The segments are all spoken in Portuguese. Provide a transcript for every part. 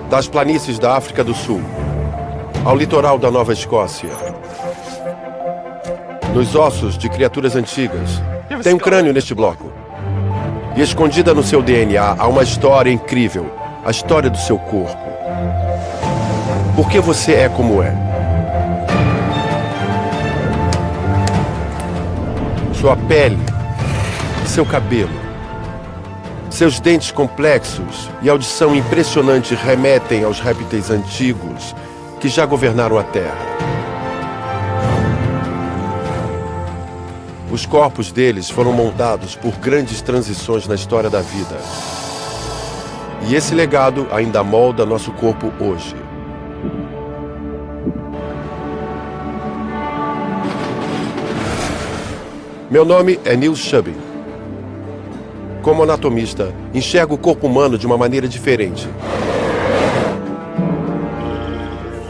das planícies da África do Sul ao litoral da Nova Escócia. Nos ossos de criaturas antigas, tem um crânio neste bloco. E escondida no seu DNA há uma história incrível, a história do seu corpo. Por que você é como é? Sua pele, seu cabelo, seus dentes complexos e audição impressionante remetem aos répteis antigos que já governaram a Terra. Os corpos deles foram moldados por grandes transições na história da vida. E esse legado ainda molda nosso corpo hoje. Meu nome é Neil Shubin. Como anatomista, enxergo o corpo humano de uma maneira diferente.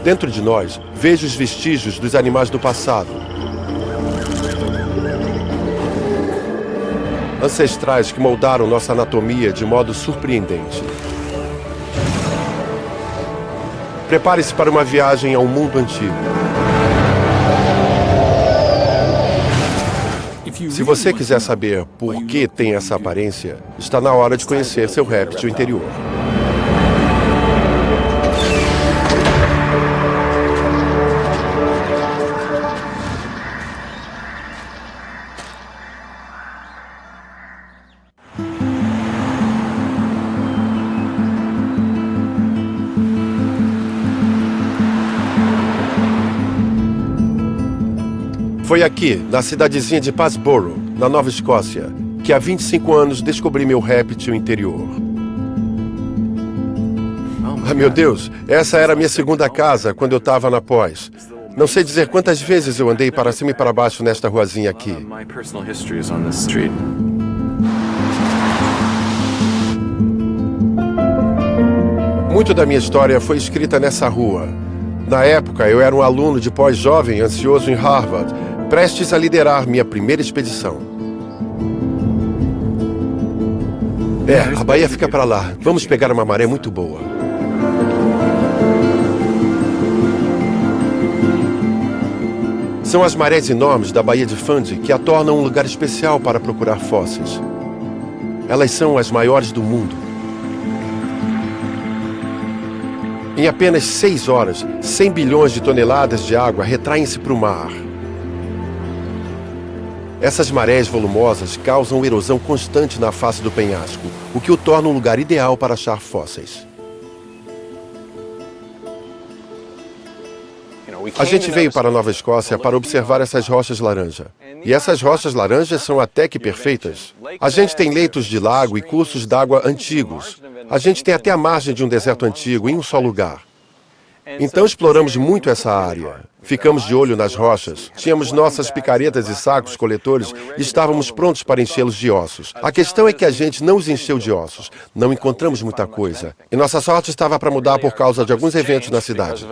Dentro de nós, vejo os vestígios dos animais do passado. Ancestrais que moldaram nossa anatomia de modo surpreendente. Prepare-se para uma viagem ao mundo antigo. Se você quiser saber por que tem essa aparência, está na hora de conhecer seu réptil interior. Foi aqui, na cidadezinha de Passborough, na Nova Escócia, que há 25 anos descobri meu réptil interior. Ah, meu Deus, essa era a minha segunda casa quando eu estava na pós. Não sei dizer quantas vezes eu andei para cima e para baixo nesta ruazinha aqui. Muito da minha história foi escrita nessa rua. Na época, eu era um aluno de pós-jovem ansioso em Harvard, prestes a liderar minha primeira expedição. A Baía fica para lá. Vamos pegar uma maré muito boa. São as marés enormes da Baía de Fundy que a tornam um lugar especial para procurar fósseis. Elas são as maiores do mundo. Em apenas 6 horas, 100 bilhões de toneladas de água retraem-se para o mar. Essas marés volumosas causam erosão constante na face do penhasco, o que o torna um lugar ideal para achar fósseis. A gente veio para a Nova Escócia para observar essas rochas laranja. E essas rochas laranjas são até que perfeitas. A gente tem leitos de lago e cursos d'água antigos. A gente tem até a margem de um deserto antigo em um só lugar. Então exploramos muito essa área. Ficamos de olho nas rochas, tínhamos nossas picaretas e sacos coletores e estávamos prontos para enchê-los de ossos. A questão é que a gente não os encheu de ossos. Não encontramos muita coisa. E nossa sorte estava para mudar por causa de alguns eventos na cidade.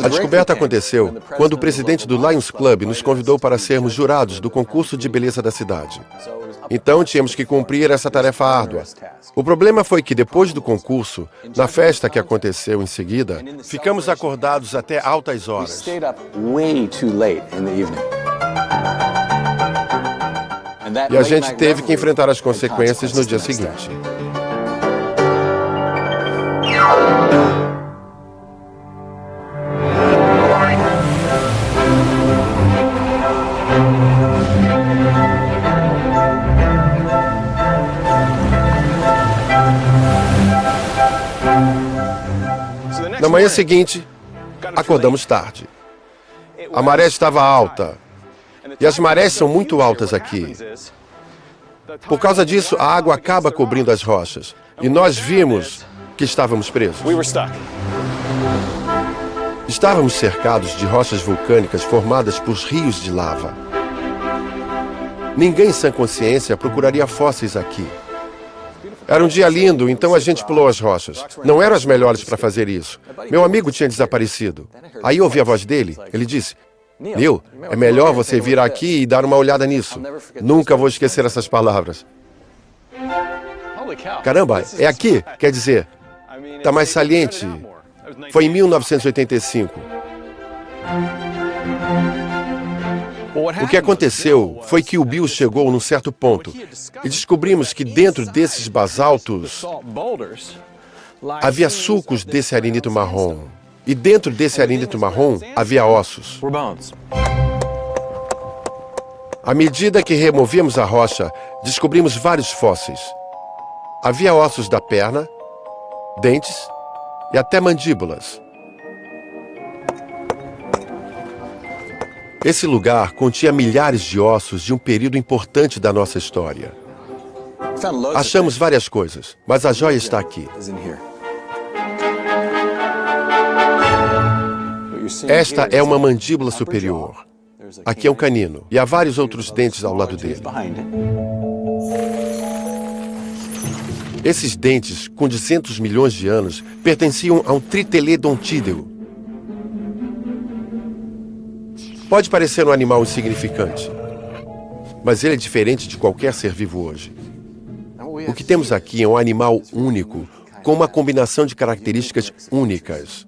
A descoberta aconteceu quando o presidente do Lions Club nos convidou para sermos jurados do concurso de beleza da cidade. Então, tínhamos que cumprir essa tarefa árdua. O problema foi que, depois do concurso, na festa que aconteceu em seguida, ficamos acordados até altas horas. E a gente teve que enfrentar as consequências no dia seguinte. Na manhã seguinte, acordamos tarde. A maré estava alta. E as marés são muito altas aqui. Por causa disso, a água acaba cobrindo as rochas. E nós vimos que estávamos presos. Estávamos cercados de rochas vulcânicas formadas por rios de lava. Ninguém em sã consciência procuraria fósseis aqui. Era um dia lindo, então a gente pulou as rochas. Não eram as melhores para fazer isso. Meu amigo tinha desaparecido. Aí ouvi a voz dele. Ele disse, Neil, é melhor você vir aqui e dar uma olhada nisso. Nunca vou esquecer essas palavras. Caramba, é aqui, quer dizer, está mais saliente. Foi em 1985. O que aconteceu foi que o Bill chegou num certo ponto e descobrimos que dentro desses basaltos havia sulcos desse arenito marrom. E dentro desse arenito marrom havia ossos. À medida que removíamos a rocha, descobrimos vários fósseis. Havia ossos da perna, dentes e até mandíbulas. Esse lugar continha milhares de ossos de um período importante da nossa história. Achamos várias coisas, mas a joia está aqui. Esta é uma mandíbula superior. Aqui é um canino, e há vários outros dentes ao lado dele. Esses dentes, com 200 milhões de anos, pertenciam a um Triteledontídeo. Pode parecer um animal insignificante, mas ele é diferente de qualquer ser vivo hoje. O que temos aqui é um animal único, com uma combinação de características únicas.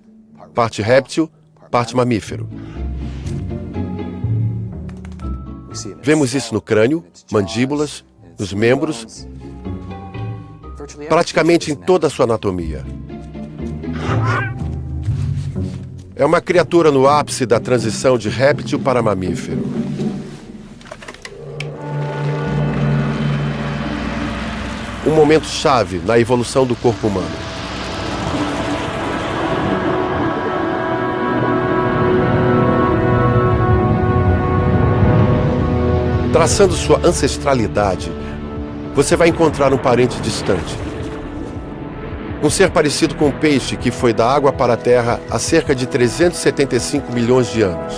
Parte réptil, parte mamífero. Vemos isso no crânio, mandíbulas, nos membros, praticamente em toda a sua anatomia. É uma criatura no ápice da transição de réptil para mamífero. Um momento chave na evolução do corpo humano. Traçando sua ancestralidade, você vai encontrar um parente distante. Um ser parecido com um peixe que foi da água para a terra há cerca de 375 milhões de anos.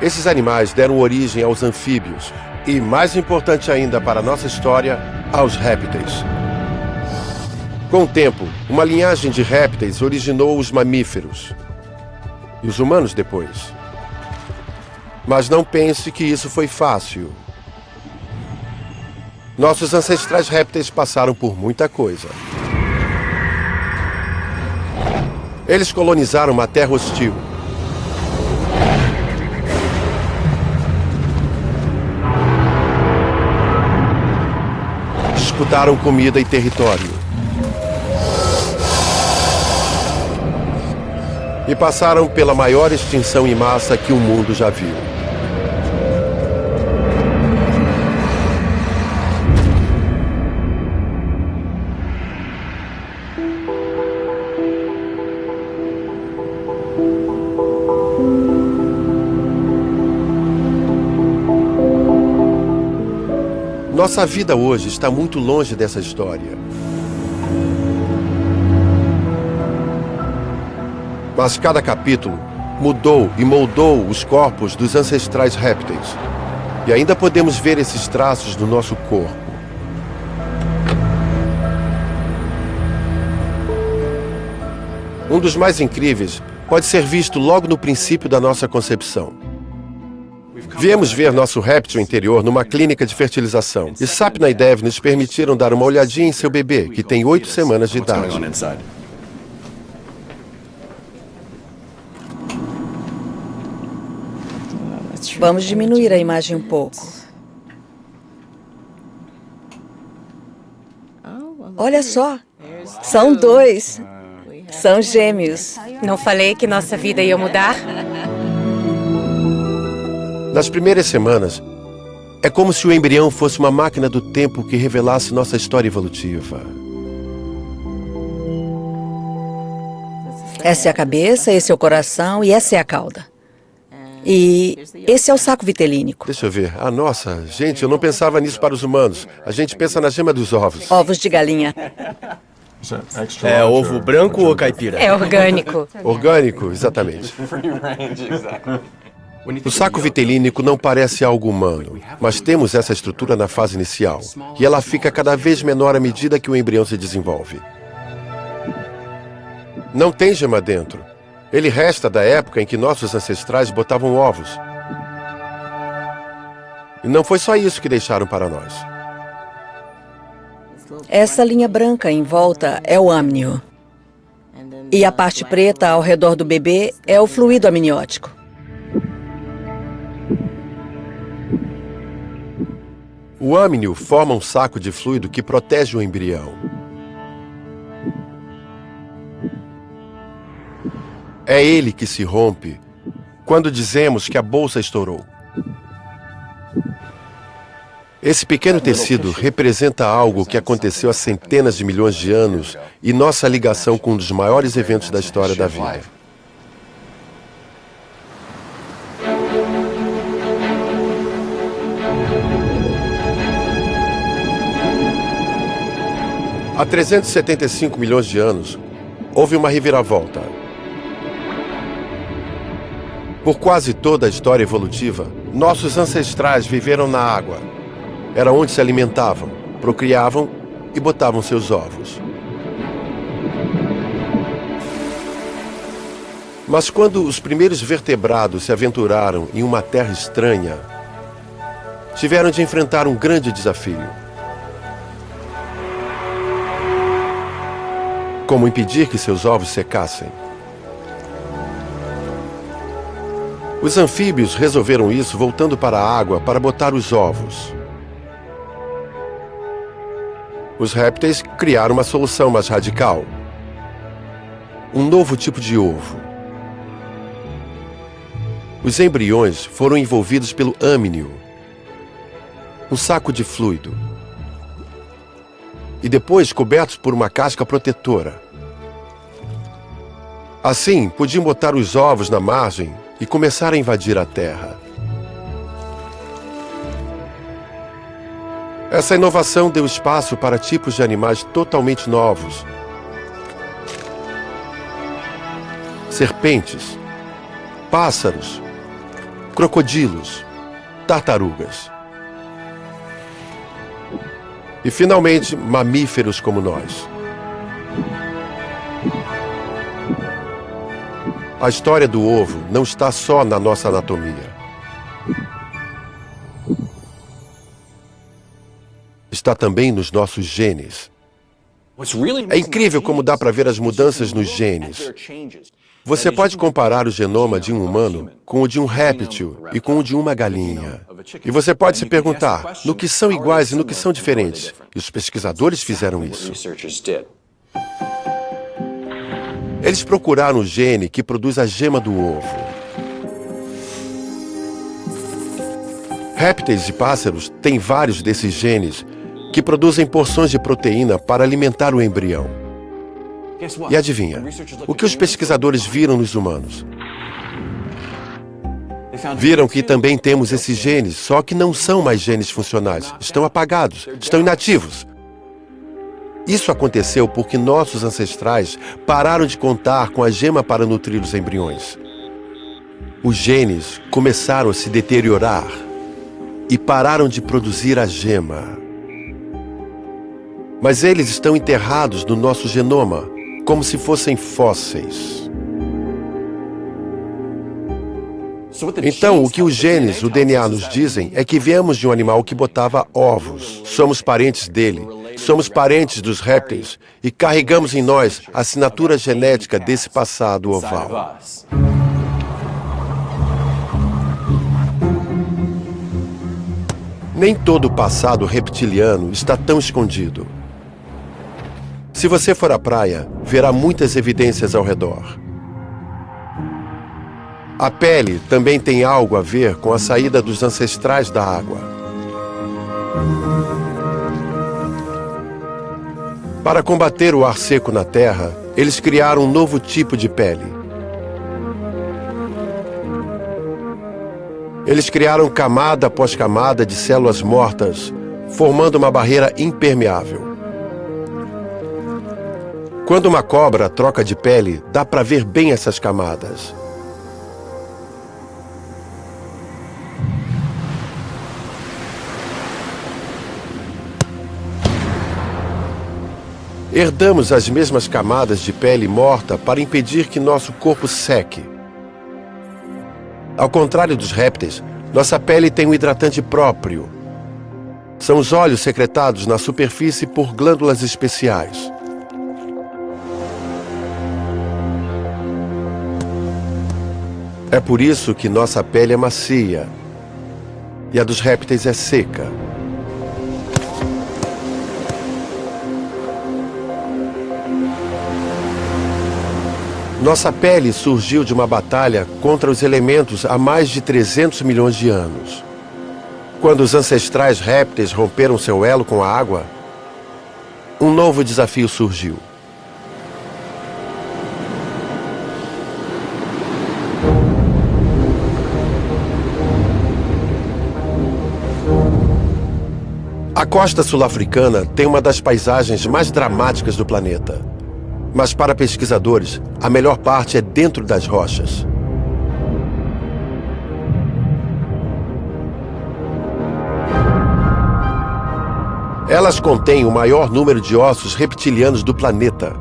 Esses animais deram origem aos anfíbios e, mais importante ainda para a nossa história, aos répteis. Com o tempo, uma linhagem de répteis originou os mamíferos e os humanos depois. Mas não pense que isso foi fácil. Nossos ancestrais répteis passaram por muita coisa. Eles colonizaram uma terra hostil. Disputaram comida e território. E passaram pela maior extinção em massa que o mundo já viu. Nossa vida hoje está muito longe dessa história. Mas cada capítulo mudou e moldou os corpos dos ancestrais répteis. E ainda podemos ver esses traços no nosso corpo. Um dos mais incríveis pode ser visto logo no princípio da nossa concepção. Viemos ver nosso réptil interior numa clínica de fertilização. E Sapna e Dev nos permitiram dar uma olhadinha em seu bebê, que tem 8 semanas de idade. Vamos diminuir a imagem um pouco. Olha só, são 2. São gêmeos. Não falei que nossa vida ia mudar? Nas primeiras semanas, é como se o embrião fosse uma máquina do tempo que revelasse nossa história evolutiva. Essa é a cabeça, esse é o coração e essa é a cauda. E esse é o saco vitelínico. Deixa eu ver. Ah, nossa, gente, eu não pensava nisso para os humanos. A gente pensa na gema dos ovos. Ovos de galinha. É ovo branco ou caipira? É orgânico. Orgânico, exatamente. O saco vitelínico não parece algo humano, mas temos essa estrutura na fase inicial, e ela fica cada vez menor à medida que o embrião se desenvolve. Não tem gema dentro, Ele resta da época em que nossos ancestrais botavam ovos. E não foi só isso que deixaram para nós. Essa linha branca em volta é o amnio. E a parte preta ao redor do bebê é o fluido amniótico. O amnio forma um saco de fluido que protege o embrião. É ele que se rompe quando dizemos que a bolsa estourou. Esse pequeno tecido representa algo que aconteceu há centenas de milhões de anos e nossa ligação com um dos maiores eventos da história da vida. Há 375 milhões de anos, houve uma reviravolta. Por quase toda a história evolutiva, nossos ancestrais viveram na água. Era onde se alimentavam, procriavam e botavam seus ovos. Mas quando os primeiros vertebrados se aventuraram em uma terra estranha, tiveram de enfrentar um grande desafio. Como impedir que seus ovos secassem? Os anfíbios resolveram isso voltando para a água para botar os ovos. Os répteis criaram uma solução mais radical. Um novo tipo de ovo. Os embriões foram envolvidos pelo amnio, um saco de fluido, e depois cobertos por uma casca protetora. Assim, podiam botar os ovos na margem e começar a invadir a terra. Essa inovação deu espaço para tipos de animais totalmente novos. Serpentes, pássaros, crocodilos, tartarugas. E, finalmente, mamíferos como nós. A história do ovo não está só na nossa anatomia. Está também nos nossos genes. É incrível como dá para ver as mudanças nos genes. Você pode comparar o genoma de um humano com o de um réptil e com o de uma galinha. E você pode se perguntar no que são iguais e no que são diferentes. E os pesquisadores fizeram isso. Eles procuraram o gene que produz a gema do ovo. Répteis e pássaros têm vários desses genes que produzem porções de proteína para alimentar o embrião. E adivinha, o que os pesquisadores viram nos humanos? Viram que também temos esses genes, só que não são mais genes funcionais. Estão apagados, estão inativos. Isso aconteceu porque nossos ancestrais pararam de contar com a gema para nutrir os embriões. Os genes começaram a se deteriorar e pararam de produzir a gema. Mas eles estão enterrados no nosso genoma, como se fossem fósseis. Então, o que os genes, o DNA, nos dizem é que viemos de um animal que botava ovos. Somos parentes dele, somos parentes dos répteis e carregamos em nós a assinatura genética desse passado oval. Nem todo o passado reptiliano está tão escondido. Se você for à praia, verá muitas evidências ao redor. A pele também tem algo a ver com a saída dos ancestrais da água. Para combater o ar seco na Terra, eles criaram um novo tipo de pele. Eles criaram camada após camada de células mortas, formando uma barreira impermeável. Quando uma cobra troca de pele, dá para ver bem essas camadas. Herdamos as mesmas camadas de pele morta para impedir que nosso corpo seque. Ao contrário dos répteis, nossa pele tem um hidratante próprio. São os óleos secretados na superfície por glândulas especiais. É por isso que nossa pele é macia e a dos répteis é seca. Nossa pele surgiu de uma batalha contra os elementos há mais de 300 milhões de anos. Quando os ancestrais répteis romperam seu elo com a água, um novo desafio surgiu. A costa sul-africana tem uma das paisagens mais dramáticas do planeta. Mas para pesquisadores, a melhor parte é dentro das rochas. Elas contêm o maior número de ossos reptilianos do planeta.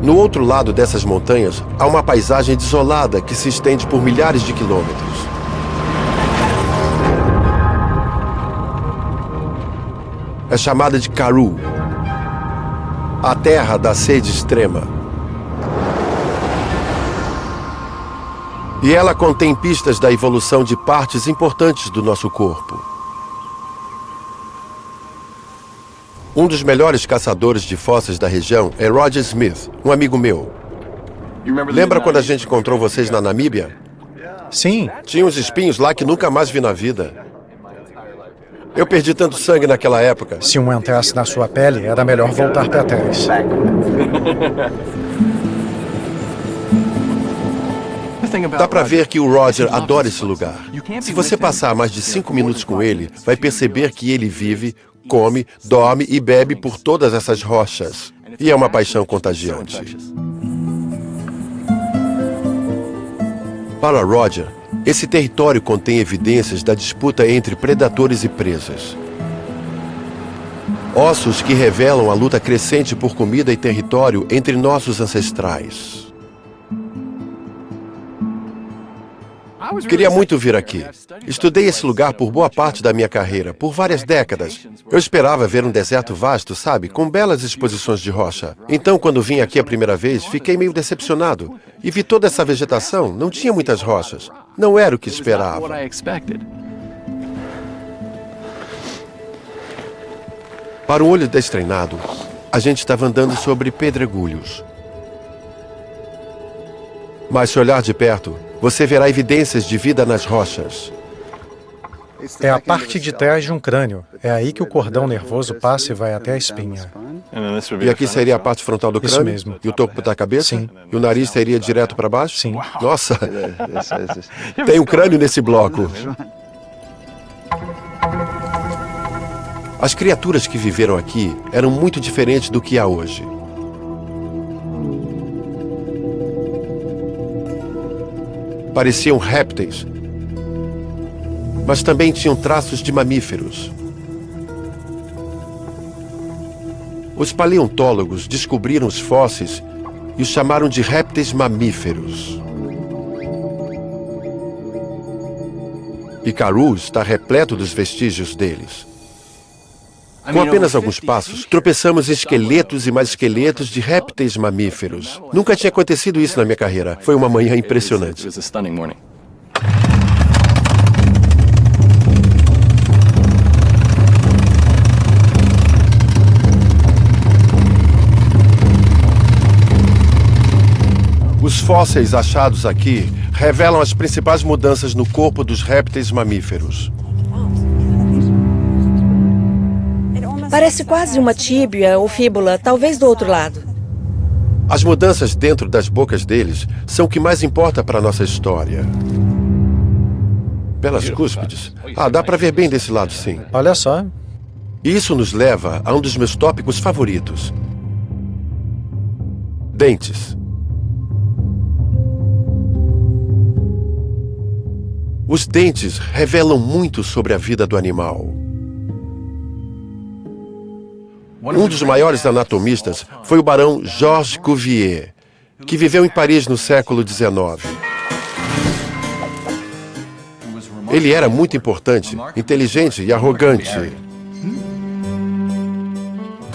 No outro lado dessas montanhas, há uma paisagem desolada que se estende por milhares de quilômetros. É chamada de Karoo, a terra da sede extrema. E ela contém pistas da evolução de partes importantes do nosso corpo. Um dos melhores caçadores de fósseis da região é Roger Smith, um amigo meu. Lembra quando a gente encontrou vocês na Namíbia? Sim. Tinha uns espinhos lá que nunca mais vi na vida. Eu perdi tanto sangue naquela época. Se um entrasse na sua pele, era melhor voltar para trás. Dá pra ver que o Roger adora esse lugar. Se você passar mais de 5 minutos com ele, vai perceber que ele vive, come, dorme e bebe por todas essas rochas. E é uma paixão contagiante. Para Roger, esse território contém evidências da disputa entre predadores e presas. Ossos que revelam a luta crescente por comida e território entre nossos ancestrais. Queria muito vir aqui. Estudei esse lugar por boa parte da minha carreira, por várias décadas. Eu esperava ver um deserto vasto, sabe, com belas exposições de rocha. Então, quando vim aqui a primeira vez, fiquei meio decepcionado. E vi toda essa vegetação, não tinha muitas rochas. Não era o que esperava. Para o olho destreinado, a gente estava andando sobre pedregulhos. Mas se olhar de perto, você verá evidências de vida nas rochas. É a parte de trás de um crânio. É aí que o cordão nervoso passa e vai até a espinha. E aqui seria a parte frontal do crânio? Isso mesmo. E o topo da cabeça? Sim. E o nariz seria direto para baixo? Sim. Nossa! Tem um crânio nesse bloco. As criaturas que viveram aqui eram muito diferentes do que há hoje. Pareciam répteis, mas também tinham traços de mamíferos. Os paleontólogos descobriram os fósseis e os chamaram de répteis mamíferos. E Karoo está repleto dos vestígios deles. Com apenas alguns passos, tropeçamos em esqueletos e mais esqueletos de répteis mamíferos. Nunca tinha acontecido isso na minha carreira. Foi uma manhã impressionante. Os fósseis achados aqui revelam as principais mudanças no corpo dos répteis mamíferos. Parece quase uma tíbia ou fíbula, talvez do outro lado. As mudanças dentro das bocas deles são o que mais importa para a nossa história. Belas cúspides. Dá para ver bem desse lado, sim. Olha só. E isso nos leva a um dos meus tópicos favoritos. Dentes. Os dentes revelam muito sobre a vida do animal. Um dos maiores anatomistas foi o barão Georges Cuvier, que viveu em Paris no século XIX. Ele era muito importante, inteligente e arrogante.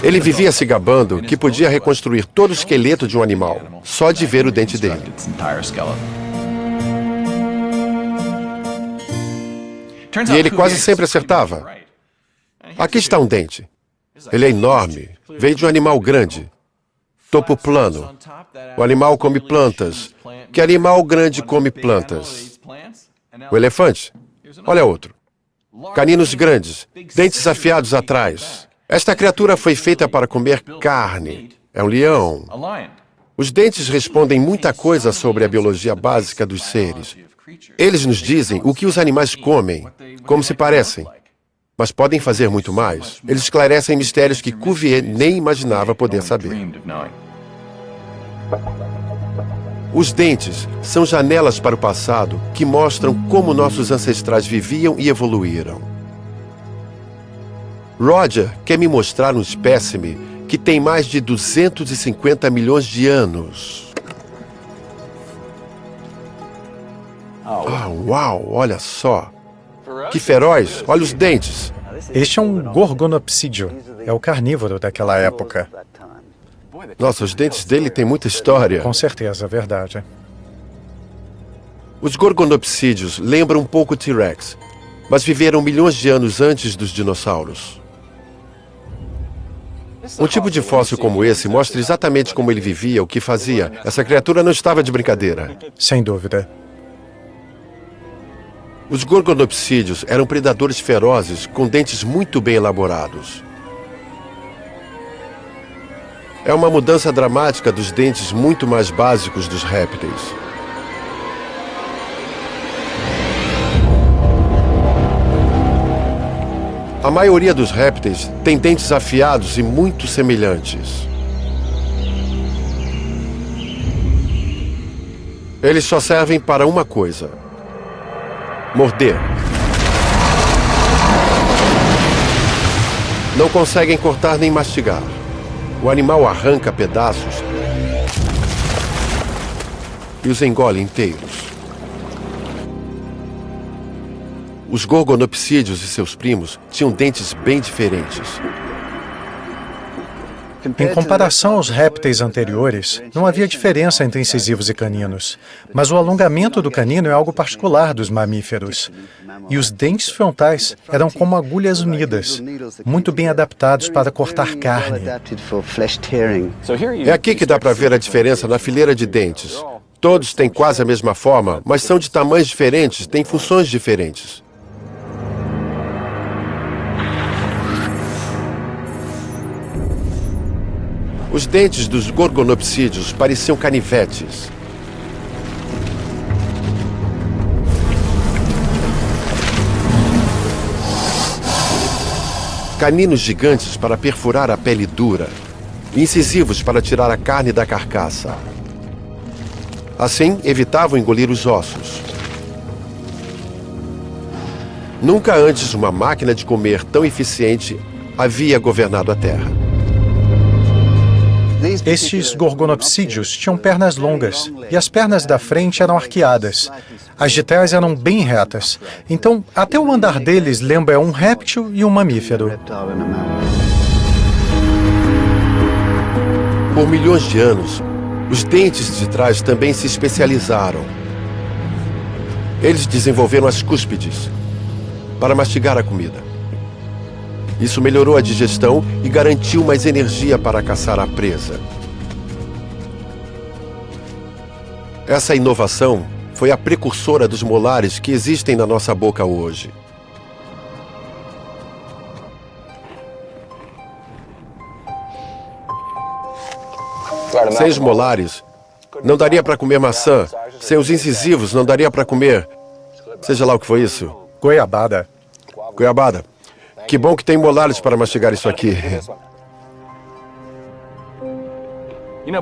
Ele vivia se gabando que podia reconstruir todo o esqueleto de um animal, só de ver o dente dele. E ele quase sempre acertava. Aqui está um dente. Ele é enorme, veio de um animal grande. Topo plano. O animal come plantas. Que animal grande come plantas? O elefante. Olha outro. Caninos grandes, dentes afiados atrás. Esta criatura foi feita para comer carne. É um leão. Os dentes respondem muita coisa sobre a biologia básica dos seres. Eles nos dizem o que os animais comem, como se parecem. Mas podem fazer muito mais. Eles esclarecem mistérios que Cuvier nem imaginava poder saber. Os dentes são janelas para o passado que mostram como nossos ancestrais viviam e evoluíram. Roger quer me mostrar um espécime que tem mais de 250 milhões de anos. Uau, olha só. Que feroz, olha os dentes. Este é um gorgonopsídeo. É o carnívoro daquela época. Nossa, os dentes dele têm muita história. Com certeza, é verdade. Os gorgonopsídeos lembram um pouco o T-Rex, mas viveram milhões de anos antes dos dinossauros. Um tipo de fóssil como esse mostra exatamente como ele vivia, o que fazia. Essa criatura não estava de brincadeira. Sem dúvida. Os gorgonopsídeos eram predadores ferozes com dentes muito bem elaborados. É uma mudança dramática dos dentes muito mais básicos dos répteis. A maioria dos répteis tem dentes afiados e muito semelhantes. Eles só servem para uma coisa: morder. Não conseguem cortar nem mastigar. O animal arranca pedaços e os engole inteiros. Os gorgonopsídeos e seus primos tinham dentes bem diferentes. Em comparação aos répteis anteriores, não havia diferença entre incisivos e caninos. Mas o alongamento do canino é algo particular dos mamíferos. E os dentes frontais eram como agulhas unidas, muito bem adaptados para cortar carne. É aqui que dá para ver a diferença na fileira de dentes. Todos têm quase a mesma forma, mas são de tamanhos diferentes, têm funções diferentes. Os dentes dos gorgonopsídeos pareciam canivetes. Caninos gigantes para perfurar a pele dura, incisivos para tirar a carne da carcaça. Assim, evitavam engolir os ossos. Nunca antes uma máquina de comer tão eficiente havia governado a Terra. Estes gorgonopsídeos tinham pernas longas e as pernas da frente eram arqueadas. As de trás eram bem retas. Então, até o andar deles lembra um réptil e um mamífero. Por milhões de anos, os dentes de trás também se especializaram. Eles desenvolveram as cúspides para mastigar a comida. Isso melhorou a digestão e garantiu mais energia para caçar a presa. Essa inovação foi a precursora dos molares que existem na nossa boca hoje. Sem os molares, não daria para comer maçã. Sem os incisivos, não daria para comer, seja lá o que foi isso. Goiabada. Goiabada. Que bom que tem molares para mastigar isso aqui.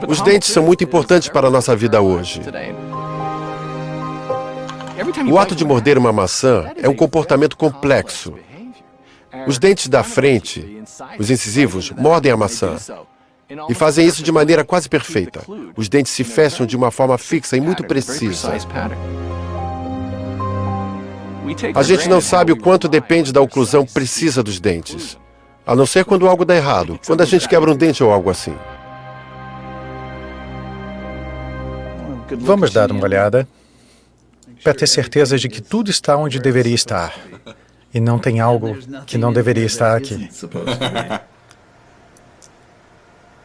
Os dentes são muito importantes para a nossa vida hoje. O ato de morder uma maçã é um comportamento complexo. Os dentes da frente, os incisivos, mordem a maçã. E fazem isso de maneira quase perfeita. Os dentes se fecham de uma forma fixa e muito precisa. A gente não sabe o quanto depende da oclusão precisa dos dentes. A não ser quando algo dá errado, quando a gente quebra um dente ou algo assim. Vamos dar uma olhada para ter certeza de que tudo está onde deveria estar. E não tem algo que não deveria estar aqui.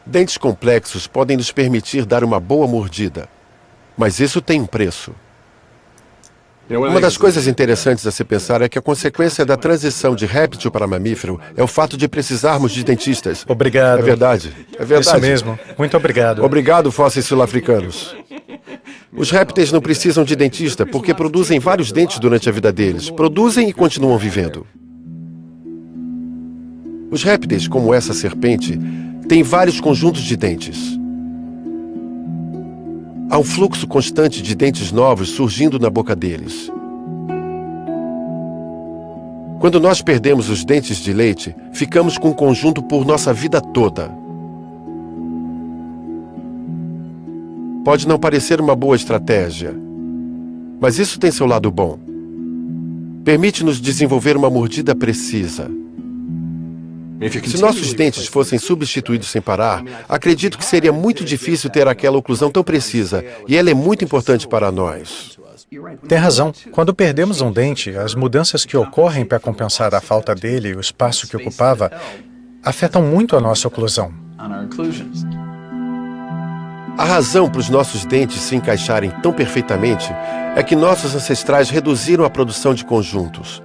Dentes complexos podem nos permitir dar uma boa mordida, mas isso tem um preço. Uma das coisas interessantes a se pensar é que a consequência da transição de réptil para mamífero é o fato de precisarmos de dentistas. Obrigado. É verdade. É verdade. Isso mesmo. Muito obrigado. Obrigado, fósseis sul-africanos. Os répteis não precisam de dentista porque produzem vários dentes durante a vida deles. Produzem e continuam vivendo. Os répteis, como essa serpente, têm vários conjuntos de dentes. Há um fluxo constante de dentes novos surgindo na boca deles. Quando nós perdemos os dentes de leite, ficamos com um conjunto por nossa vida toda. Pode não parecer uma boa estratégia, mas isso tem seu lado bom. Permite-nos desenvolver uma mordida precisa. Se nossos dentes fossem substituídos sem parar, acredito que seria muito difícil ter aquela oclusão tão precisa, e ela é muito importante para nós. Tem razão. Quando perdemos um dente, as mudanças que ocorrem para compensar a falta dele e o espaço que ocupava afetam muito a nossa oclusão. A razão para os nossos dentes se encaixarem tão perfeitamente é que nossos ancestrais reduziram a produção de conjuntos.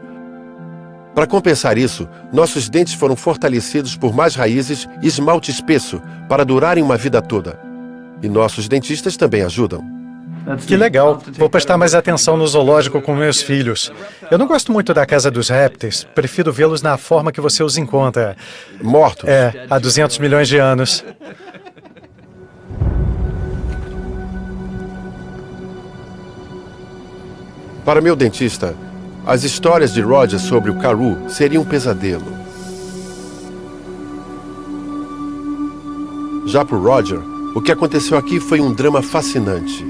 Para compensar isso, nossos dentes foram fortalecidos por mais raízes e esmalte espesso para durarem uma vida toda. E nossos dentistas também ajudam. Que legal. Vou prestar mais atenção no zoológico com meus filhos. Eu não gosto muito da casa dos répteis. Prefiro vê-los na forma que você os encontra. Mortos. Há 200 milhões de anos. Para meu dentista, as histórias de Roger sobre o Karoo seriam um pesadelo. Já para o Roger, o que aconteceu aqui foi um drama fascinante.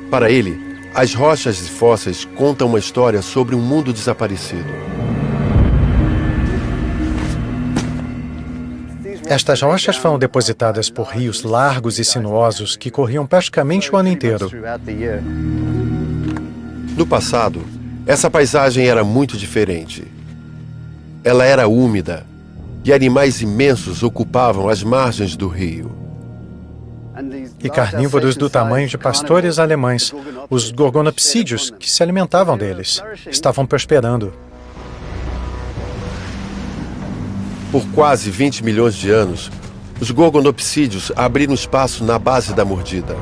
Para ele, as rochas e fósseis contam uma história sobre um mundo desaparecido. Estas rochas foram depositadas por rios largos e sinuosos que corriam praticamente o ano inteiro. No passado, essa paisagem era muito diferente. Ela era úmida e animais imensos ocupavam as margens do rio. E carnívoros do tamanho de pastores alemães, os gorgonopsídeos que se alimentavam deles, estavam prosperando. Por quase 20 milhões de anos, os gorgonopsídeos abriram espaço na base da mordida.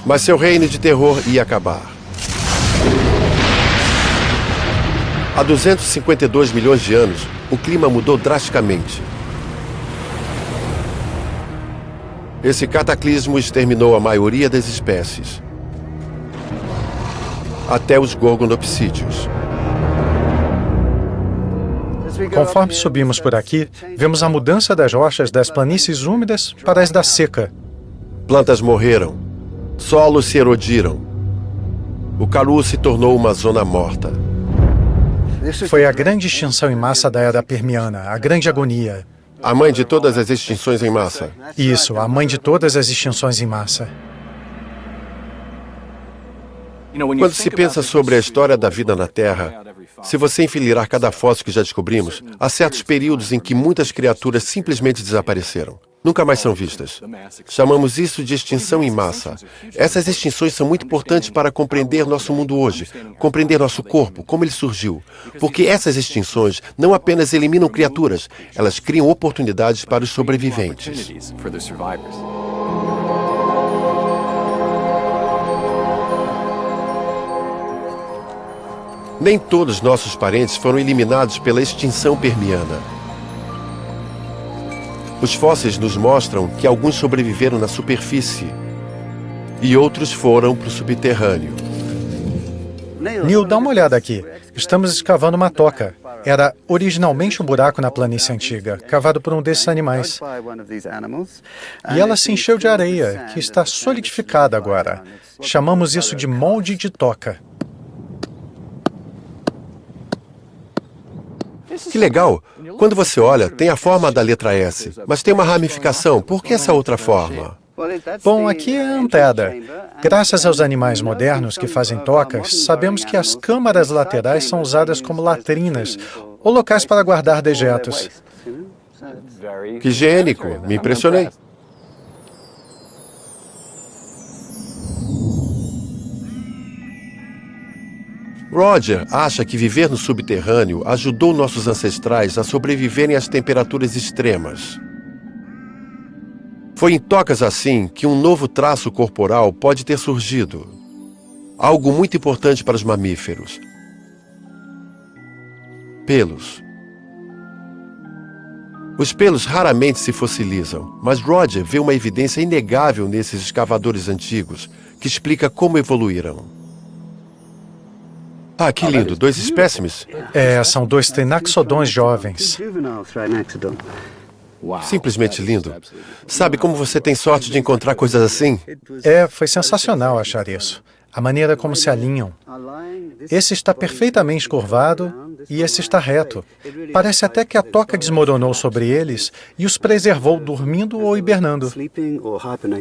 Mas seu reino de terror ia acabar. Há 252 milhões de anos, o clima mudou drasticamente. Esse cataclismo exterminou a maioria das espécies, até os gorgonopsídeos. Conforme subimos por aqui, vemos a mudança das rochas das planícies úmidas para as da seca. Plantas morreram, solos se erodiram. O Karoo se tornou uma zona morta. Foi a grande extinção em massa da Era Permiana, a grande agonia. A mãe de todas as extinções em massa. Isso, a mãe de todas as extinções em massa. Quando se pensa sobre a história da vida na Terra, se você enfileirar cada fóssil que já descobrimos, há certos períodos em que muitas criaturas simplesmente desapareceram. Nunca mais são vistas. Chamamos isso de extinção em massa. Essas extinções são muito importantes para compreender nosso mundo hoje, compreender nosso corpo, como ele surgiu. Porque essas extinções não apenas eliminam criaturas, elas criam oportunidades para os sobreviventes. Nem todos nossos parentes foram eliminados pela extinção permiana. Os fósseis nos mostram que alguns sobreviveram na superfície e outros foram para o subterrâneo. Neil, dá uma olhada aqui. Estamos escavando uma toca. Era originalmente um buraco na planície antiga, cavado por um desses animais. E ela se encheu de areia, que está solidificada agora. Chamamos isso de molde de toca. Que legal! Quando você olha, tem a forma da letra S, mas tem uma ramificação. Por que essa outra forma? Bom, aqui é a entrada. Graças aos animais modernos que fazem tocas, sabemos que as câmaras laterais são usadas como latrinas ou locais para guardar dejetos. Que higiênico! Me impressionei. Roger acha que viver no subterrâneo ajudou nossos ancestrais a sobreviverem às temperaturas extremas. Foi em tocas assim que um novo traço corporal pode ter surgido. Algo muito importante para os mamíferos. Pelos. Os pelos raramente se fossilizam, mas Roger vê uma evidência inegável nesses escavadores antigos, que explica como evoluíram. Ah, que lindo! 2 espécimes? São 2 trinaxodons jovens. Simplesmente lindo. Sabe como você tem sorte de encontrar coisas assim? Foi sensacional achar isso. A maneira como se alinham. Esse está perfeitamente curvado e esse está reto. Parece até que a toca desmoronou sobre eles e os preservou dormindo ou hibernando.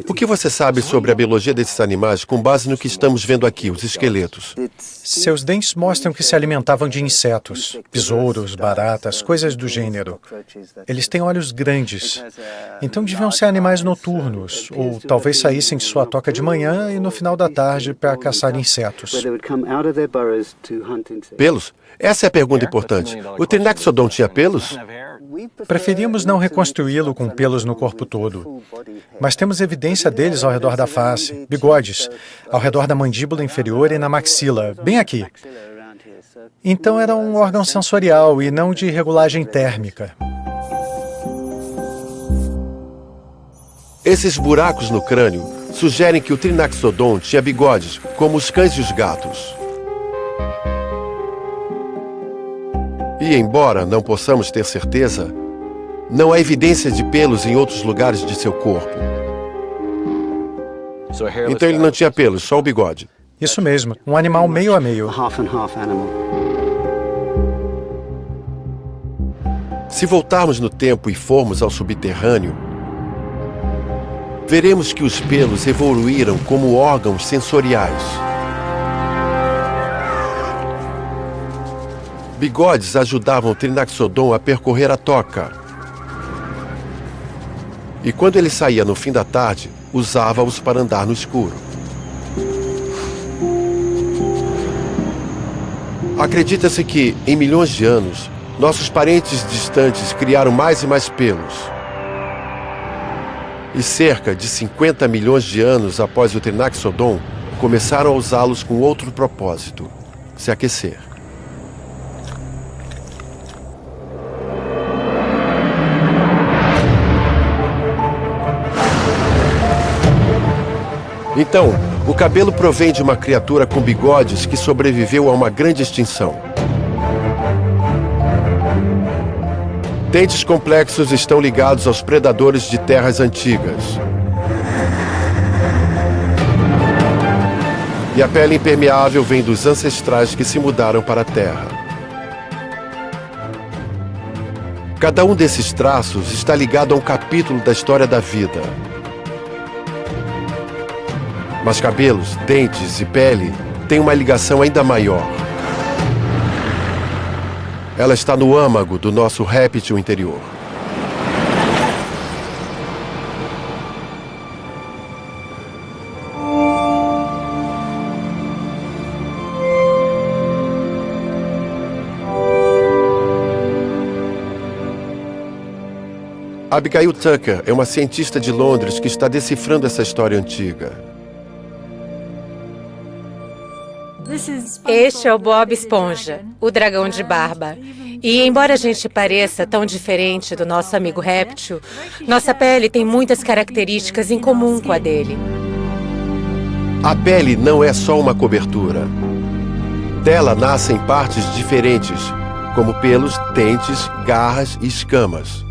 O que você sabe sobre a biologia desses animais com base no que estamos vendo aqui, os esqueletos? Seus dentes mostram que se alimentavam de insetos, besouros, baratas, coisas do gênero. Eles têm olhos grandes. Então deviam ser animais noturnos, ou talvez saíssem de sua toca de manhã e no final da tarde para caçar insetos. Pelos? Essa é a pergunta importante. O Trinaxodon tinha pelos? Preferimos não reconstruí-lo com pelos no corpo todo. Mas temos evidência deles ao redor da face, bigodes, ao redor da mandíbula inferior e na maxila, bem aqui. Então era um órgão sensorial e não de regulagem térmica. Esses buracos no crânio sugerem que o Trinaxodon tinha bigodes, como os cães e os gatos. E, embora não possamos ter certeza, não há evidência de pelos em outros lugares de seu corpo. Então ele não tinha pelos, só o bigode. Isso mesmo, um animal meio a meio. Se voltarmos no tempo e formos ao subterrâneo, veremos que os pelos evoluíram como órgãos sensoriais. Bigodes ajudavam o Trinaxodon a percorrer a toca. E quando ele saía no fim da tarde, usava-os para andar no escuro. Acredita-se que, em milhões de anos, nossos parentes distantes criaram mais e mais pelos. E cerca de 50 milhões de anos após o Trinaxodon, começaram a usá-los com outro propósito: se aquecer. Então, o cabelo provém de uma criatura com bigodes que sobreviveu a uma grande extinção. Dentes complexos estão ligados aos predadores de terras antigas. E a pele impermeável vem dos ancestrais que se mudaram para a terra. Cada um desses traços está ligado a um capítulo da história da vida. Mas cabelos, dentes e pele têm uma ligação ainda maior. Ela está no âmago do nosso réptil interior. Abigail Tucker é uma cientista de Londres que está decifrando essa história antiga. Este é o Bob Esponja, o dragão de barba. E embora a gente pareça tão diferente do nosso amigo réptil, nossa pele tem muitas características em comum com a dele. A pele não é só uma cobertura. dela nascem partes diferentes, como pelos, dentes, garras e escamas.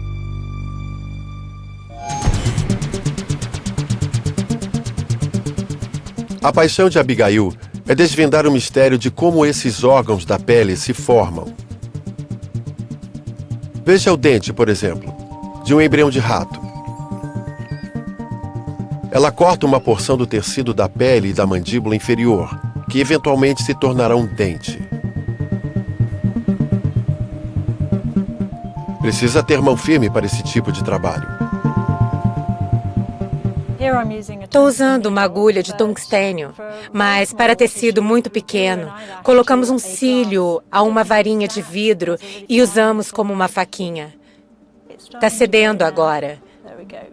A paixão de Abigail é desvendar o mistério de como esses órgãos da pele se formam. Veja o dente, por exemplo, de um embrião de rato. Ela corta uma porção do tecido da pele e da mandíbula inferior, que eventualmente se tornará um dente. Precisa ter mão firme para esse tipo de trabalho. Estou usando uma agulha de tungstênio, mas para tecido muito pequeno, colocamos um cílio a uma varinha de vidro e usamos como uma faquinha. Está cedendo agora.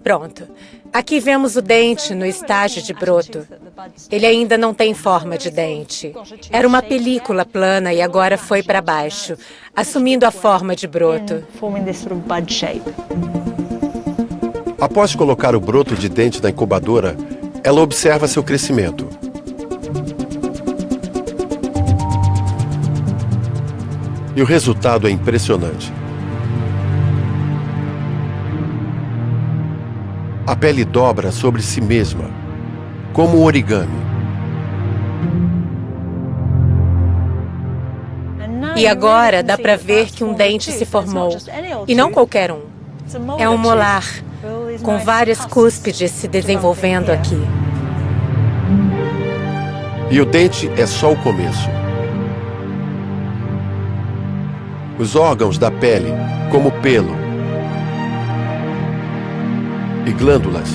Pronto. Aqui vemos o dente no estágio de broto. Ele ainda não tem forma de dente. Era uma película plana e agora foi para baixo, assumindo a forma de broto. Após colocar o broto de dente na incubadora, ela observa seu crescimento. E o resultado é impressionante. A pele dobra sobre si mesma, como um origami. E agora dá para ver que um dente se formou. E não qualquer um. É um molar, com várias cúspides se desenvolvendo aqui. E o dente é só o começo. Os órgãos da pele, como pelo e glândulas,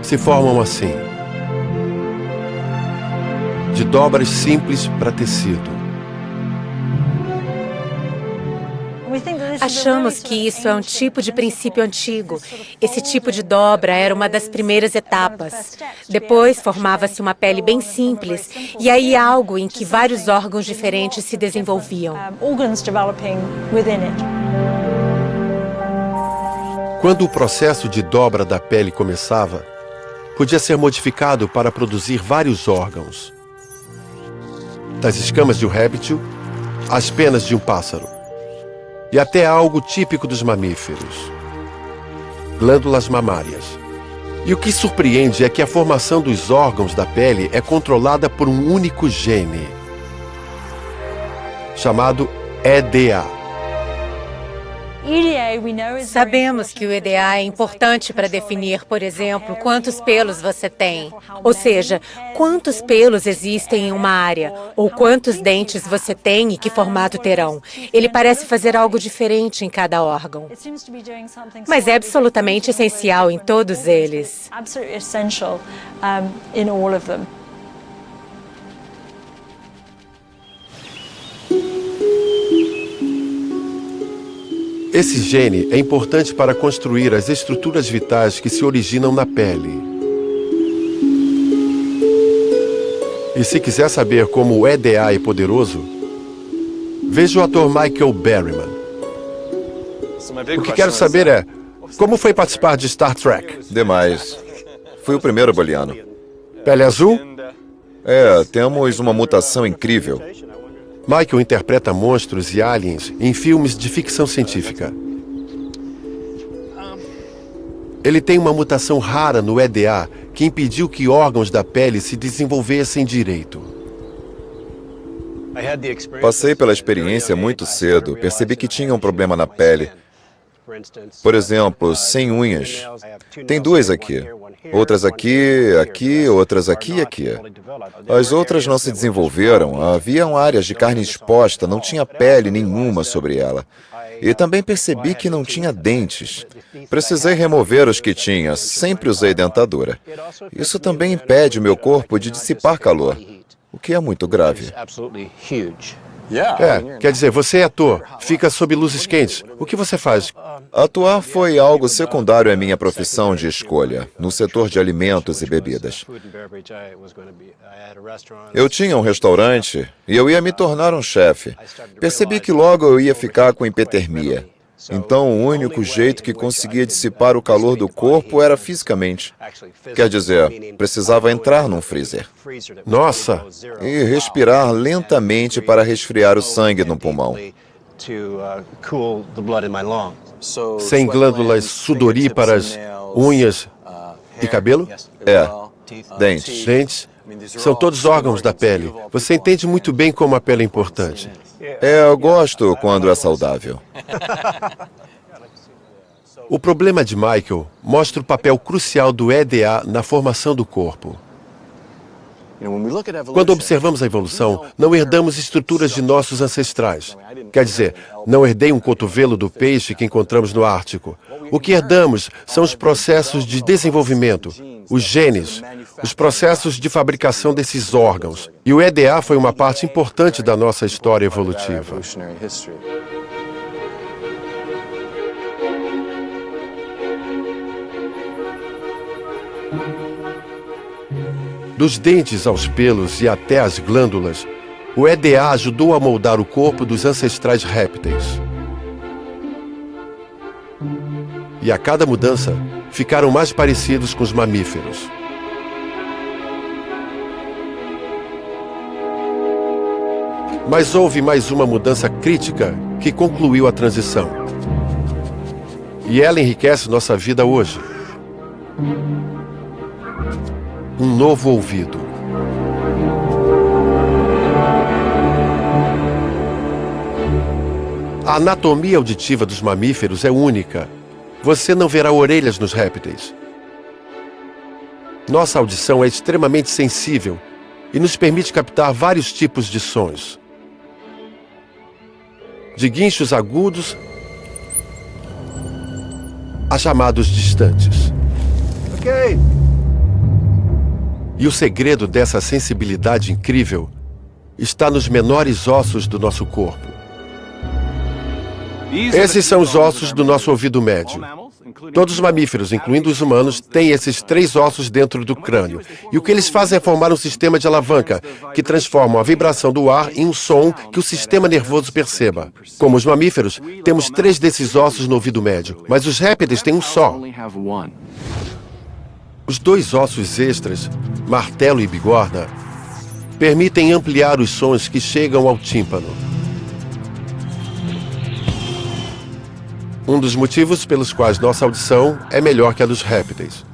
se formam assim, de dobras simples para tecido. Achamos que isso é um tipo de princípio antigo. Esse tipo de dobra era uma das primeiras etapas. Depois formava-se uma pele bem simples, e aí algo em que vários órgãos diferentes se desenvolviam. Quando o processo de dobra da pele começava, podia ser modificado para produzir vários órgãos. Das escamas de um réptil às penas de um pássaro. E até algo típico dos mamíferos. Glândulas mamárias. E o que surpreende é que a formação dos órgãos da pele é controlada por um único gene, chamado EDA. Sabemos que o EDA é importante para definir, por exemplo, quantos pelos você tem. Ou seja, quantos pelos existem em uma área, ou quantos dentes você tem e que formato terão. Ele parece fazer algo diferente em cada órgão. Mas é absolutamente essencial em todos eles. Esse gene é importante para construir as estruturas vitais que se originam na pele. E se quiser saber como o EDA é poderoso, veja o ator Michael Berryman. O que quero saber é, como foi participar de Star Trek? Demais. Fui o primeiro boliano. Pele azul? Temos uma mutação incrível. Michael interpreta monstros e aliens em filmes de ficção científica. Ele tem uma mutação rara no EDA que impediu que órgãos da pele se desenvolvessem direito. Passei pela experiência muito cedo. Percebi que tinha um problema na pele. Por exemplo, sem unhas. Tem duas aqui. Outras aqui, aqui, outras aqui e aqui. As outras não se desenvolveram. Haviam áreas de carne exposta, não tinha pele nenhuma sobre ela. E também percebi que não tinha dentes. Precisei remover os que tinha, sempre usei dentadura. Isso também impede o meu corpo de dissipar calor, o que é muito grave. Quer dizer, você é ator, fica sob luzes quentes. O que você faz? Atuar foi algo secundário à minha profissão de escolha, no setor de alimentos e bebidas. Eu tinha um restaurante e eu ia me tornar um chefe. Percebi que logo eu ia ficar com hipotermia. Então, o único jeito que conseguia dissipar o calor do corpo era fisicamente. Quer dizer, precisava entrar num freezer. Nossa! E respirar lentamente para resfriar o sangue no pulmão. Sem glândulas sudoríparas, unhas e cabelo? Dentes. Dentes? São todos órgãos da pele. Você entende muito bem como a pele é importante. Eu gosto quando é saudável. O problema de Michael mostra o papel crucial do EDA na formação do corpo. Quando observamos a evolução, não herdamos estruturas de nossos ancestrais. Quer dizer, não herdei um cotovelo do peixe que encontramos no Ártico. O que herdamos são os processos de desenvolvimento, os genes, os processos de fabricação desses órgãos. E o EDA foi uma parte importante da nossa história evolutiva. Dos dentes aos pelos e até às glândulas, o EDA ajudou a moldar o corpo dos ancestrais répteis. E a cada mudança, ficaram mais parecidos com os mamíferos. Mas houve mais uma mudança crítica que concluiu a transição. E ela enriquece nossa vida hoje. Um novo ouvido. A anatomia auditiva dos mamíferos é única. Você não verá orelhas nos répteis. Nossa audição é extremamente sensível e nos permite captar vários tipos de sons. De guinchos agudos a chamados distantes. E o segredo dessa sensibilidade incrível está nos menores ossos do nosso corpo. Esses são os ossos do nosso ouvido médio. Todos os mamíferos, incluindo os humanos, têm esses 3 ossos dentro do crânio. E o que eles fazem é formar um sistema de alavanca, que transforma a vibração do ar em um som que o sistema nervoso perceba. Como os mamíferos, temos 3 desses ossos no ouvido médio, mas os répteis têm um só. Os 2 ossos extras, martelo e bigorna, permitem ampliar os sons que chegam ao tímpano. Um dos motivos pelos quais nossa audição é melhor que a dos répteis.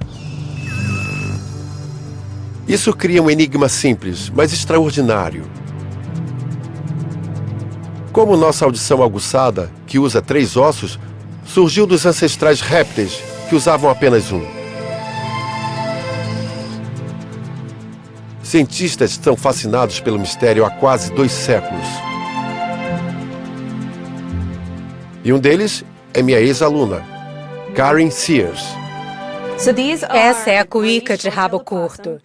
Isso cria um enigma simples, mas extraordinário. Como nossa audição aguçada, que usa 3 ossos, surgiu dos ancestrais répteis, que usavam apenas um. Cientistas estão fascinados pelo mistério há quase 2 séculos. E um deles é minha ex-aluna, Karen Sears. Essa é a cuíca de rabo curto.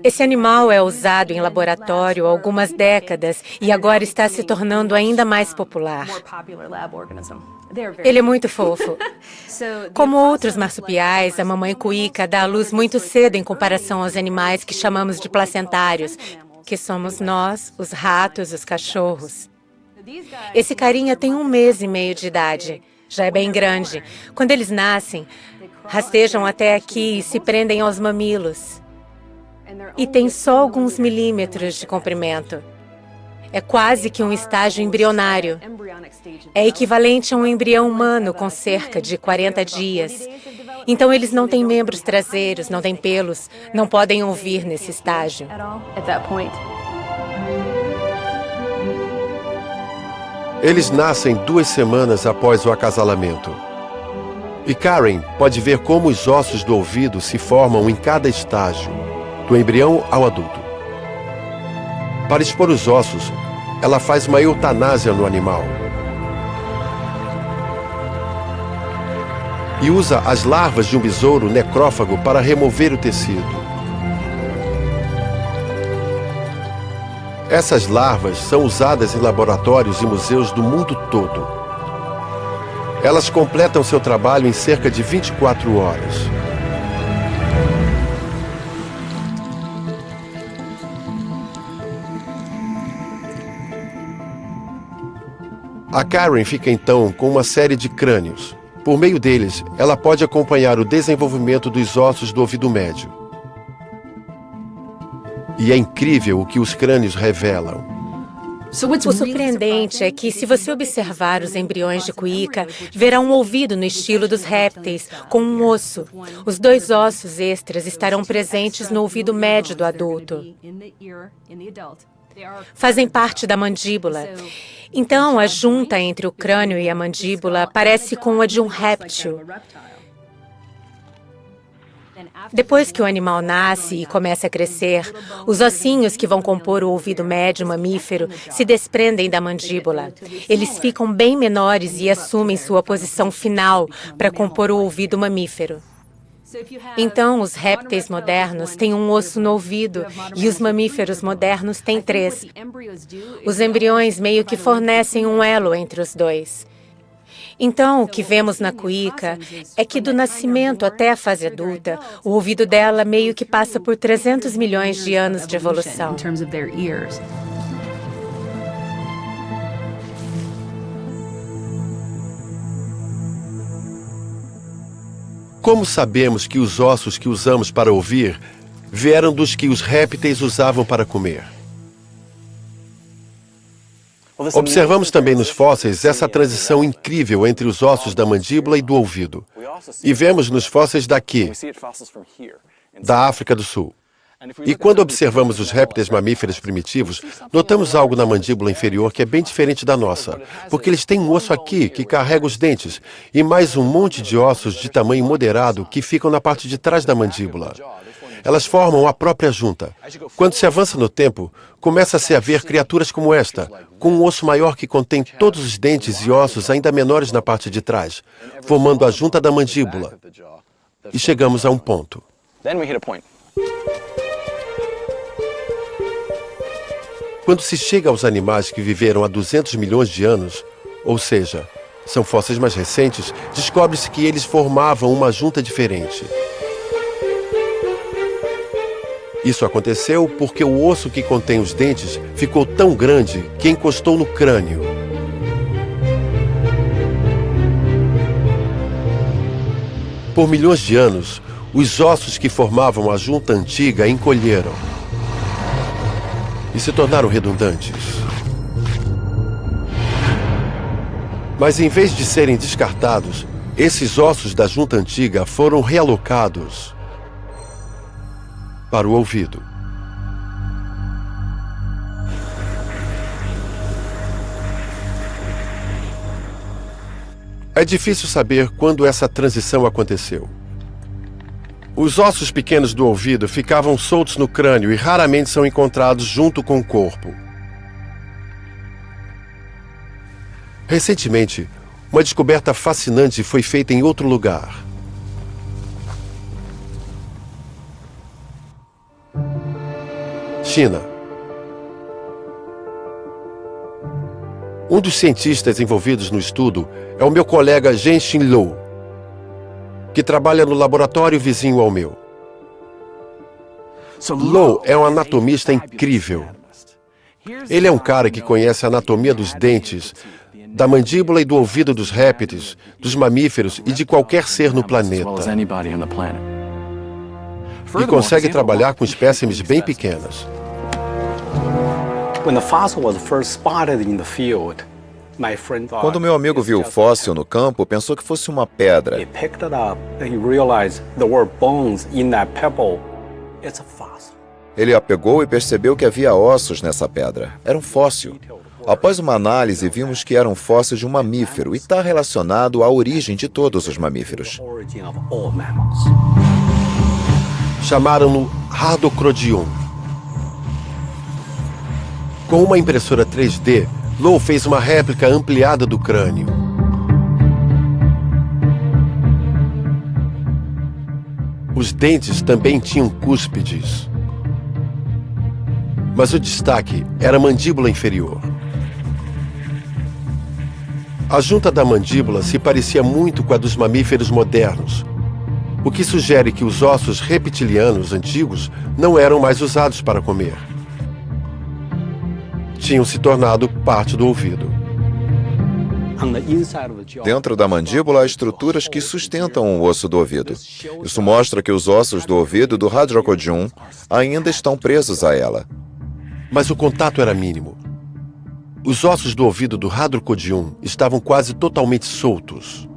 Esse animal é usado em laboratório há algumas décadas e agora está se tornando ainda mais popular. Ele é muito fofo. Como outros marsupiais, a mamãe cuíca dá à luz muito cedo em comparação aos animais que chamamos de placentários, que somos nós, os ratos, os cachorros. Esse carinha tem 1 mês e meio de idade. Já é bem grande. Quando eles nascem, rastejam até aqui e se prendem aos mamilos. E tem só alguns milímetros de comprimento. É quase que um estágio embrionário. É equivalente a um embrião humano com cerca de 40 dias. Então eles não têm membros traseiros, não têm pelos, não podem ouvir nesse estágio. Eles nascem 2 semanas após o acasalamento. E Karen pode ver como os ossos do ouvido se formam em cada estágio, do embrião ao adulto. Para expor os ossos, ela faz uma eutanásia no animal. E usa as larvas de um besouro necrófago para remover o tecido. Essas larvas são usadas em laboratórios e museus do mundo todo. Elas completam seu trabalho em cerca de 24 horas. A Karen fica então com uma série de crânios. Por meio deles, ela pode acompanhar o desenvolvimento dos ossos do ouvido médio. E é incrível o que os crânios revelam. O surpreendente é que, se você observar os embriões de cuíca, verá um ouvido no estilo dos répteis, com um osso. Os 2 ossos extras estarão presentes no ouvido médio do adulto. Fazem parte da mandíbula. Então, a junta entre o crânio e a mandíbula parece com a de um réptil. Depois que o animal nasce e começa a crescer, os ossinhos que vão compor o ouvido médio mamífero se desprendem da mandíbula. Eles ficam bem menores e assumem sua posição final para compor o ouvido mamífero. Então, os répteis modernos têm um osso no ouvido e os mamíferos modernos têm 3. Os embriões meio que fornecem um elo entre os 2. Então, o que vemos na cuíca é que do nascimento até a fase adulta, o ouvido dela meio que passa por 300 milhões de anos de evolução. Como sabemos que os ossos que usamos para ouvir vieram dos que os répteis usavam para comer? Observamos também nos fósseis essa transição incrível entre os ossos da mandíbula e do ouvido. E vemos nos fósseis daqui, da África do Sul. E quando observamos os répteis mamíferos primitivos, notamos algo na mandíbula inferior que é bem diferente da nossa, porque eles têm um osso aqui que carrega os dentes e mais um monte de ossos de tamanho moderado que ficam na parte de trás da mandíbula. Elas formam a própria junta. Quando se avança no tempo, começa-se a ver criaturas como esta, com um osso maior que contém todos os dentes e ossos ainda menores na parte de trás, formando a junta da mandíbula. E chegamos a um ponto. Quando se chega aos animais que viveram há 200 milhões de anos, ou seja, são fósseis mais recentes, descobre-se que eles formavam uma junta diferente. Isso aconteceu porque o osso que contém os dentes ficou tão grande que encostou no crânio. Por milhões de anos, os ossos que formavam a junta antiga encolheram e se tornaram redundantes. Mas em vez de serem descartados, esses ossos da junta antiga foram realocados para o ouvido. É difícil saber quando essa transição aconteceu. Os ossos pequenos do ouvido ficavam soltos no crânio e raramente são encontrados junto com o corpo. Recentemente, uma descoberta fascinante foi feita em outro lugar. China. Um dos cientistas envolvidos no estudo é o meu colega Zhenxin Lou, que trabalha no laboratório vizinho ao meu. Lou é um anatomista incrível. Ele é um cara que conhece a anatomia dos dentes, da mandíbula e do ouvido dos répteis, dos mamíferos e de qualquer ser no planeta. E consegue trabalhar com espécimes bem pequenas. Quando meu amigo viu o fóssil no campo, pensou que fosse uma pedra. Ele a pegou e percebeu que havia ossos nessa pedra. Era um fóssil. Após uma análise, vimos que era um fóssil de um mamífero e está relacionado à origem de todos os mamíferos. Chamaram-no Hardocrodium. Com uma impressora 3D, Lou fez uma réplica ampliada do crânio. Os dentes também tinham cúspides. Mas o destaque era a mandíbula inferior. A junta da mandíbula se parecia muito com a dos mamíferos modernos, o que sugere que os ossos reptilianos antigos não eram mais usados para comer. Tinham se tornado parte do ouvido. Dentro da mandíbula há estruturas que sustentam o osso do ouvido. Isso mostra que os ossos do ouvido do Hadrocodium ainda estão presos a ela. Mas o contato era mínimo. Os ossos do ouvido do Hadrocodium estavam quase totalmente soltos.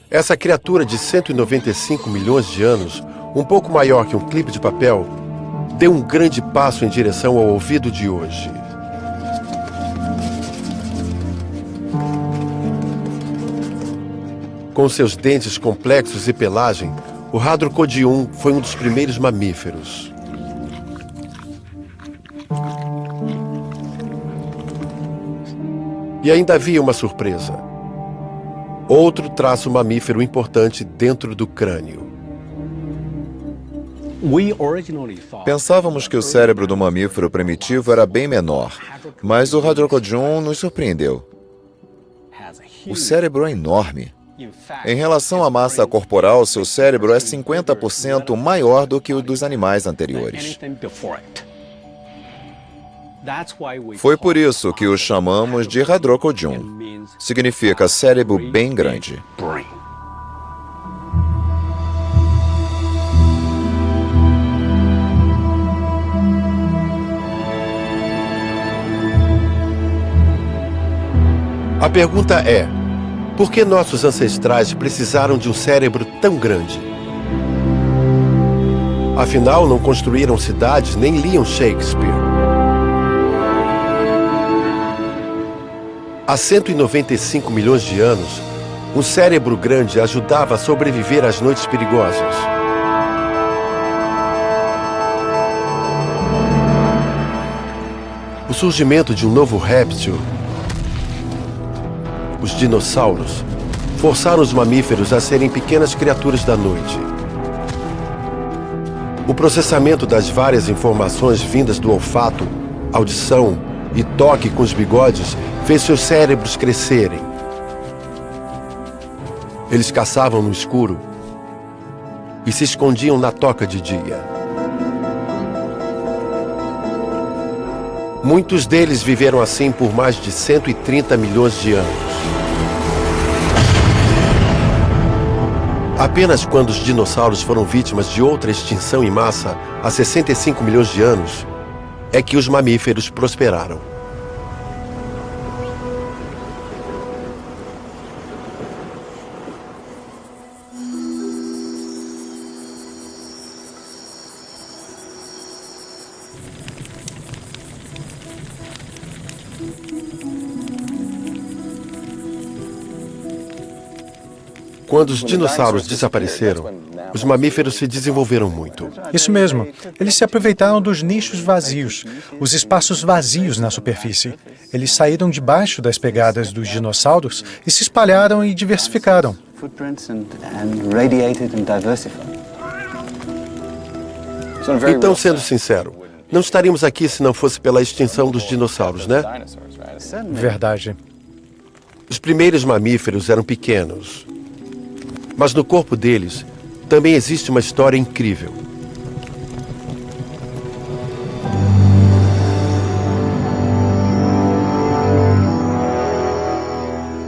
Essa criatura de 195 milhões de anos, um pouco maior que um clipe de papel, deu um grande passo em direção ao ouvido de hoje. Com seus dentes complexos e pelagem, o Hadrocodium foi um dos primeiros mamíferos. E ainda havia uma surpresa. Outro traço mamífero importante dentro do crânio. Pensávamos que o cérebro do mamífero primitivo era bem menor, mas o Hadrocodium nos surpreendeu. O cérebro é enorme. Em relação à massa corporal, seu cérebro é 50% maior do que o dos animais anteriores. Foi por isso que o chamamos de Hadrocodium. Significa cérebro bem grande. A pergunta é: por que nossos ancestrais precisaram de um cérebro tão grande? Afinal, não construíram cidades nem liam Shakespeare. Há 195 milhões de anos, um cérebro grande ajudava a sobreviver às noites perigosas. O surgimento de um novo réptil, os dinossauros, forçaram os mamíferos a serem pequenas criaturas da noite. O processamento das várias informações vindas do olfato, audição e toque com os bigodes fez seus cérebros crescerem. Eles caçavam no escuro e se escondiam na toca de dia. Muitos deles viveram assim por mais de 130 milhões de anos. Apenas quando os dinossauros foram vítimas de outra extinção em massa, há 65 milhões de anos, é que os mamíferos prosperaram. Quando os dinossauros desapareceram, os mamíferos se desenvolveram muito. Isso mesmo. Eles se aproveitaram dos nichos vazios, os espaços vazios na superfície. Eles saíram debaixo das pegadas dos dinossauros e se espalharam e diversificaram. Então, sendo sincero, não estaríamos aqui se não fosse pela extinção dos dinossauros, né? Verdade. Os primeiros mamíferos eram pequenos. Mas no corpo deles também existe uma história incrível.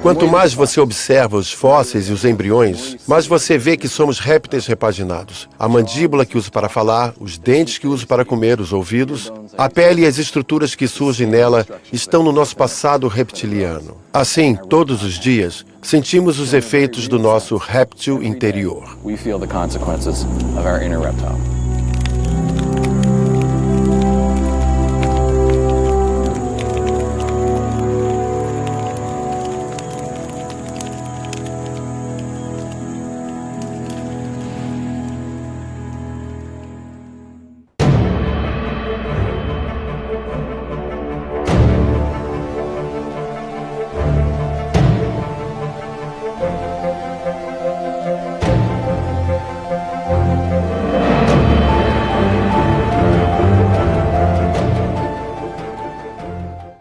Quanto mais você observa os fósseis e os embriões, mais você vê que somos répteis repaginados. A mandíbula que uso para falar, os dentes que uso para comer, os ouvidos, a pele e as estruturas que surgem nela estão no nosso passado reptiliano. Assim, todos os dias, sentimos os efeitos do nosso réptil interior. We feel the consequences of our inner reptile.